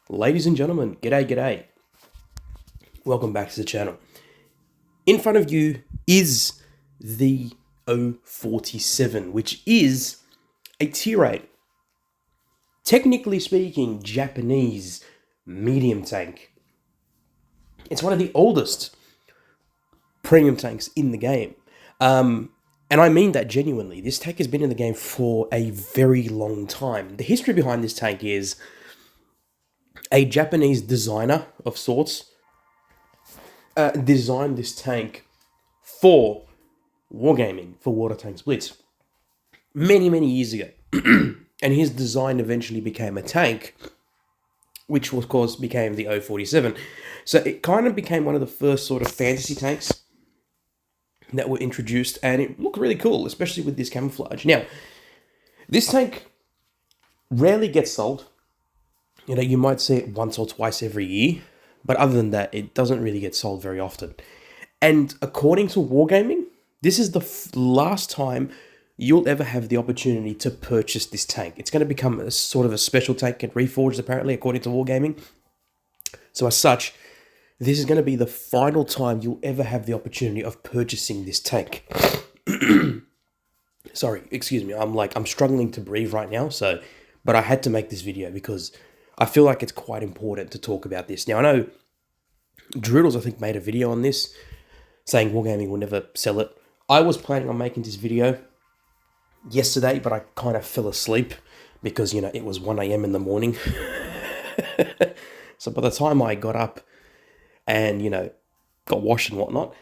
Ladies and gentlemen, g'day. Welcome back to the channel. In front of you is the 047, which is a tier 8, technically speaking, Japanese medium tank. It's one of the oldest premium tanks in the game. And I mean that genuinely. This tank has been in the game for a very long time. The history behind this tank is a Japanese designer of sorts designed this tank for wargaming, for Water Tanks Blitz, many years ago. And his design eventually became a tank, which of course became the 047. So it kind of became one of the first sort of fantasy tanks that were introduced, and it looked really cool, especially with this camouflage. Now, this tank rarely gets sold. You know, you might see it once or twice every year, but other than that, it doesn't really get sold very often. And according to Wargaming, this is the last time you'll ever have the opportunity to purchase this tank. It's going to become a sort of a special tank at Reforged, apparently, according to Wargaming. So as such, this is going to be the final time you'll ever have the opportunity of purchasing this tank. Sorry, excuse me. I'm struggling to breathe right now, but I had to make this video because I feel like it's quite important to talk about this. Now, I know Droodles, I think, made a video on this, saying Wargaming will never sell it. I was planning on making this video yesterday, but I kind of fell asleep because, you know, it was 1 a.m. in the morning. So by the time I got up and, you know, got washed and whatnot,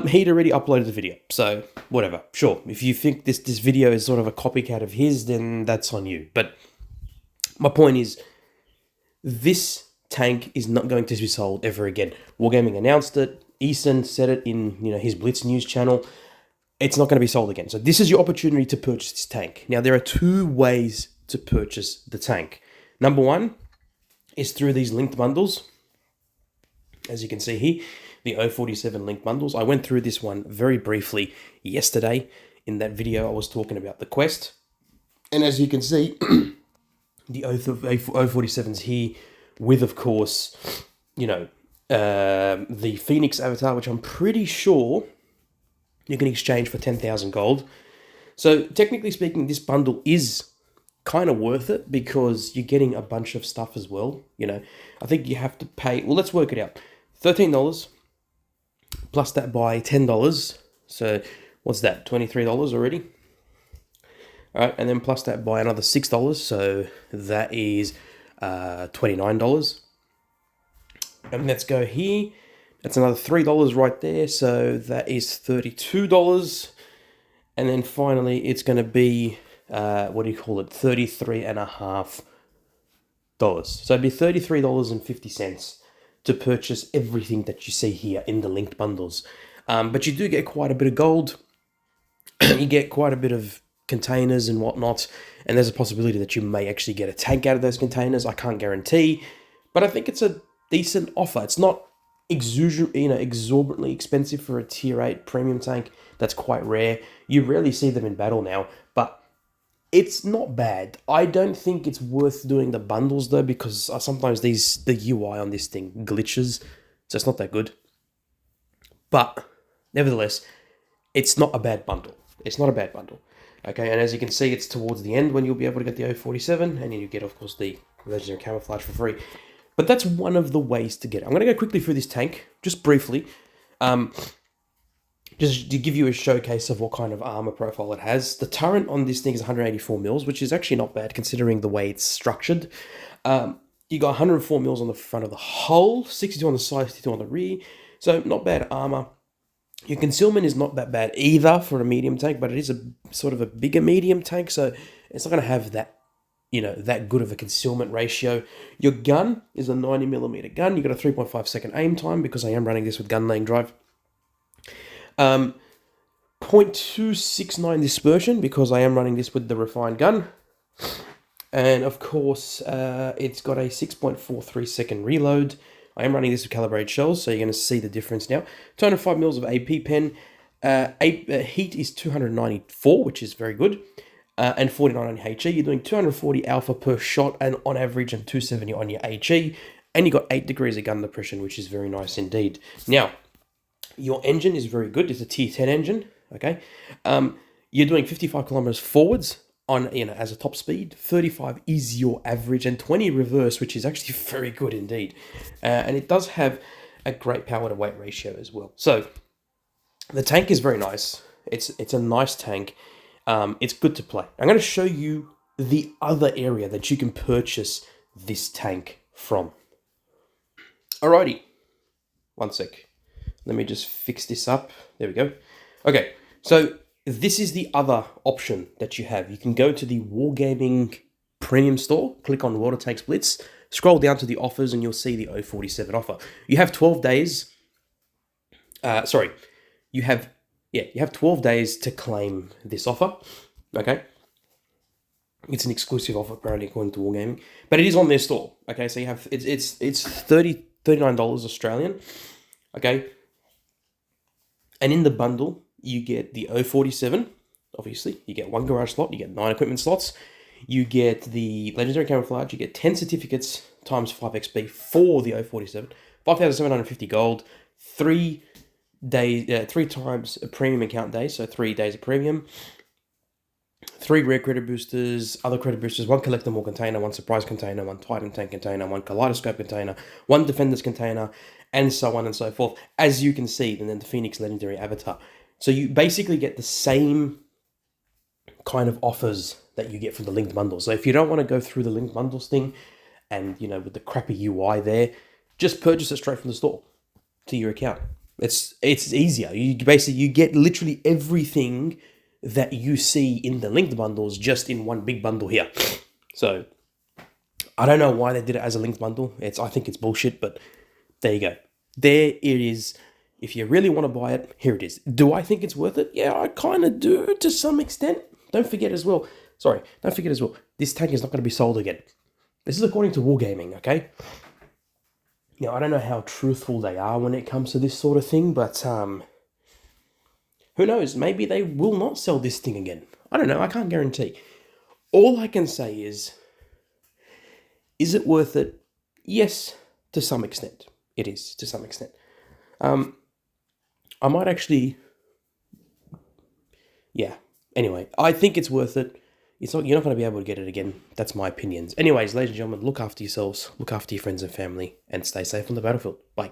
he'd already uploaded the video. So, whatever. Sure, if you think this video is sort of a copycat of his, then that's on you. But my point is, this tank is not going to be sold ever again. Wargaming announced it. Eason said it in, you know, his Blitz news channel. It's not going to be sold again. So this is your opportunity to purchase this tank. Now, there are two ways to purchase the tank. Number one is through these linked bundles. As you can see here, the 047 linked bundles. I went through this one very briefly yesterday. In that video, I was talking about the quest. And as you can see, the 047's here with, of course, you know, the Phoenix avatar, which I'm pretty sure you can exchange for 10,000 gold. So technically speaking, this bundle is kind of worth it because you're getting a bunch of stuff as well. You know, I think you have to pay, well, let's work it out. $13 plus that by $10. So what's that? $23 already. All right, and then plus that by another $6, so that is $29. And let's go here. That's another $3 right there, so that is $32. And then finally, it's going to be $33.50. So it'd be $33.50 to purchase everything that you see here in the linked bundles. But you do get quite a bit of gold. You get quite a bit of containers and whatnot, and there's a possibility that you may actually get a tank out of those containers. I can't guarantee, but I think it's a decent offer. It's not exorbitantly expensive for a tier 8 premium tank. That's quite rare. You rarely see them in battle now, but it's not bad. I don't think it's worth doing the bundles though, because sometimes the UI on this thing glitches, so it's not that good. But nevertheless, it's not a bad bundle. It's not a bad bundle. Okay, and as you can see, it's towards the end when you'll be able to get the 047, and then you get, of course, the legendary camouflage for free. But that's one of the ways to get it. I'm going to go quickly through this tank, just briefly, just to give you a showcase of what kind of armor profile it has. The turret on this thing is 184 mils, which is actually not bad considering the way it's structured. You got 104 mils on the front of the hull, 62 on the side, 62 on the rear, so not bad armor. Your concealment is not that bad either for a medium tank, but it is a sort of a bigger medium tank, so it's not going to have that, you know, that good of a concealment ratio. Your gun is a 90mm gun. You got a 3.5 second aim time because I am running this with gun lane drive. 0.269 dispersion because I am running this with the refined gun. And of course, it's got a 6.43 second reload. I am running this with calibrated shells, so you're going to see the difference now. 205 mils of AP pen. Heat is 294, which is very good. and 49 on your HE. You're doing 240 alpha per shot and on average and 270 on your HE. And you got 8 degrees of gun depression, which is very nice indeed. Now, your engine is very good. It's a tier 10 engine, okay? You're doing 55 kilometers forwards on, as a top speed. 35 is your average and 20 reverse, which is actually very good indeed. And it does have a great power to weight ratio as well. So the tank is very nice. It's a nice tank. It's good to play. I'm going to show you the other area that you can purchase this tank from. Alrighty. One sec. Let me just fix this up. There we go. Okay, so this is the other option that you have. You can go to the Wargaming Premium Store, click on Water Tanks Blitz, scroll down to the offers, and you'll see the 047 offer. You have 12 days. You have 12 days to claim this offer. Okay, it's an exclusive offer apparently according to Wargaming, but it is on their store. Okay, so you have it's $39 Australian. Okay. And in the bundle, you get the 047, obviously. You get 1 garage slot, you get 9 equipment slots. You get the legendary camouflage, you get 10 certificates times 5 XP for the 047, 5,750 gold, 3 times a premium account day, so 3 days of premium, 3 rare credit boosters, other credit boosters, 1 collectible container, 1 surprise container, 1 Titan tank container, 1 kaleidoscope container, 1 defenders container, and so on and so forth, as you can see, and then the Phoenix Legendary Avatar. So you basically get the same kind of offers that you get from the linked bundle. So if you don't want to go through the linked bundles thing, and with the crappy UI there, just purchase it straight from the store to your account. It's easier. You get literally everything that you see in the linked bundles just in one big bundle here. So I don't know why they did it as a linked bundle. I think it's bullshit, but there you go. There it is. If you really want to buy it, here it is. Do I think it's worth it? Yeah, I kind of do to some extent. Don't forget as well, this tank is not going to be sold again. This is according to Wargaming, okay? I don't know how truthful they are when it comes to this sort of thing, but who knows? Maybe they will not sell this thing again. I don't know. I can't guarantee. All I can say is it worth it? Yes, to some extent. It is, to some extent. I might actually... Yeah. Anyway, I think it's worth it. You're not going to be able to get it again. That's my opinions. Anyways, ladies and gentlemen, look after yourselves, look after your friends and family, and stay safe on the battlefield. Bye.